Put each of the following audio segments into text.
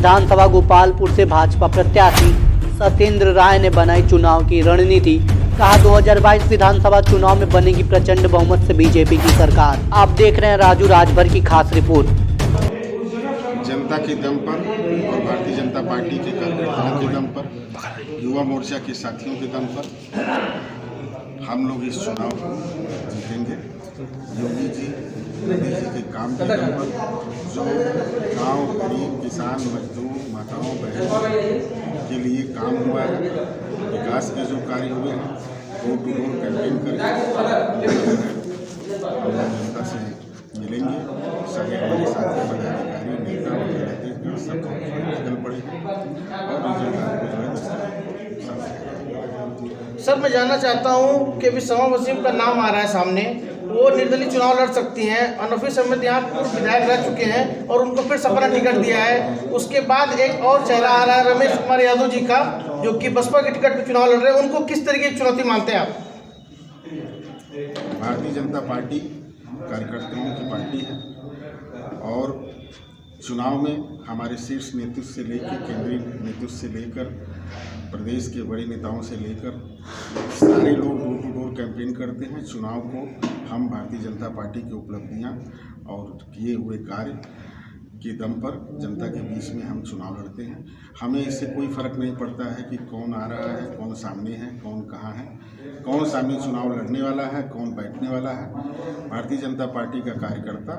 विधानसभा गोपालपुर से भाजपा प्रत्याशी सत्येंद्र राय ने बनाई चुनाव की रणनीति। कहा 2022 विधानसभा चुनाव में बनेगी प्रचंड बहुमत से बीजेपी की सरकार। आप देख रहे हैं राजू राजभर की खास रिपोर्ट। जनता के दम पर और भारतीय जनता पार्टी के कार्यकर्ताओं के दम पर, युवा मोर्चा के साथियों के दम पर हम लोग इस चुनाव को जीतेंगे। योगी जी के काम के दम पर जो गांव, गरीब, किसान, मजदूर, माताओं, बहनों के लिए काम हुआ है, विकास के जो कार्य हुए हैं, डोर टू डोर कैंपेन करके जनता से मिलेंगे। सारे हमारे साथी पदाधिकारी, नेता और जनता सब निकल पड़ेंगे और रिजल्ट आपको जो है सर, मैं जानना चाहता हूं कि अभी समा वसीम का नाम आ रहा है सामने, वो निर्दलीय चुनाव लड़ सकती हैं। अनोखी समिति यहाँ पूर्व विधायक रह चुके हैं और उनको फिर सपना टिकट दिया है। उसके बाद एक और चेहरा आ रहा है रमेश कुमार यादव जी का, जो कि बसपा के टिकट पर चुनाव लड़ रहे हैं। उनको किस तरीके की चुनौती मानते हैं आप? भारतीय जनता पार्टी कार्यकर्ताओं की पार्टी है और चुनाव में हमारे शीर्ष नेतृत्व से लेकर, केंद्रीय नेतृत्व से लेकर, प्रदेश के बड़े नेताओं से लेकर सारे लोग डोर टू डोर कैंपेन करते हैं। चुनाव को हम भारतीय जनता पार्टी की उपलब्धियां और किए हुए कार्य के दम पर जनता के बीच में हम चुनाव लड़ते हैं। हमें इससे कोई फर्क नहीं पड़ता है कि कौन आ रहा है, कौन सामने है, कौन कहाँ है, कौन सामने चुनाव लड़ने वाला है, कौन बैठने वाला है। भारतीय जनता पार्टी का कार्यकर्ता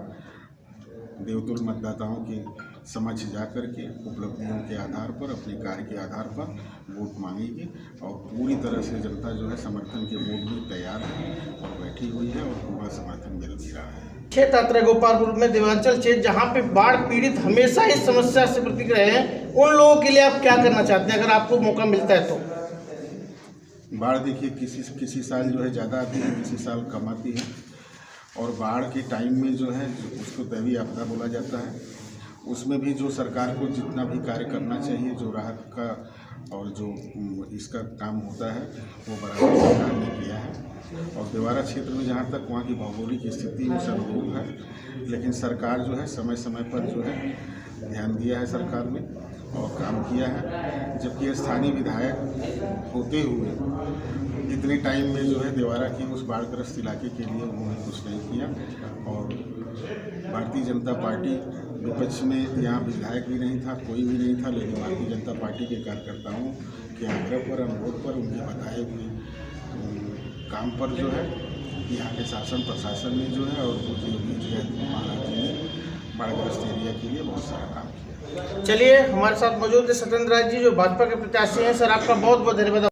देवतुल्य मतदाताओं के समक्ष जाकर के उपलब्धियों के आधार पर, अपने कार्य के आधार पर वोट मांगेगी और पूरी तरह से जनता जो है समर्थन के वोट में तैयार है और बैठी हुई है और पूरा समर्थन मिल भी रहा है। क्षेत्र आता है गोपालपुर में, देवांचल क्षेत्र, जहाँ पे बाढ़ पीड़ित हमेशा इस समस्या से प्रतीक रहे हैं, उन लोगों के लिए आप क्या करना चाहते हैं अगर आपको मौका मिलता है तो? बाढ़ देखिए किसी साल जो है ज़्यादा आती है, किसी साल कम आती है और बाढ़ के टाइम में जो है उसको दैवीय आपदा बोला जाता है। उसमें भी जो सरकार को जितना भी कार्य करना चाहिए, जो राहत का और जो इसका काम होता है, वो बराबर सरकार ने किया है। और देवारा क्षेत्र में जहाँ तक वहाँ की भौगोलिक स्थिति उस अनुकूल है, लेकिन सरकार जो है समय समय पर जो है ध्यान दिया है सरकार ने और काम किया है। जबकि स्थानीय विधायक होते हुए इतने टाइम में जो है देवारा की उस बाढ़ग्रस्त इलाके के लिए उन्होंने कुछ नहीं किया। और भारतीय जनता पार्टी विपक्ष में यहाँ विधायक भी नहीं था, कोई भी नहीं था, लेकिन भारतीय जनता पार्टी के कार्यकर्ताओं के आग्रह पर, अनुरोध पर, उनके बताए हुए काम पर जो है यहाँ के शासन प्रशासन ने जो है और योगी जी महाराज जी ने बाढ़ग्रस्त एरिया के लिए बहुत सारा काम किया। चलिए, हमारे साथ मौजूद है सत्येंद्र राय जी, जो भाजपा के प्रत्याशी हैं। सर, आपका बहुत बहुत धन्यवाद।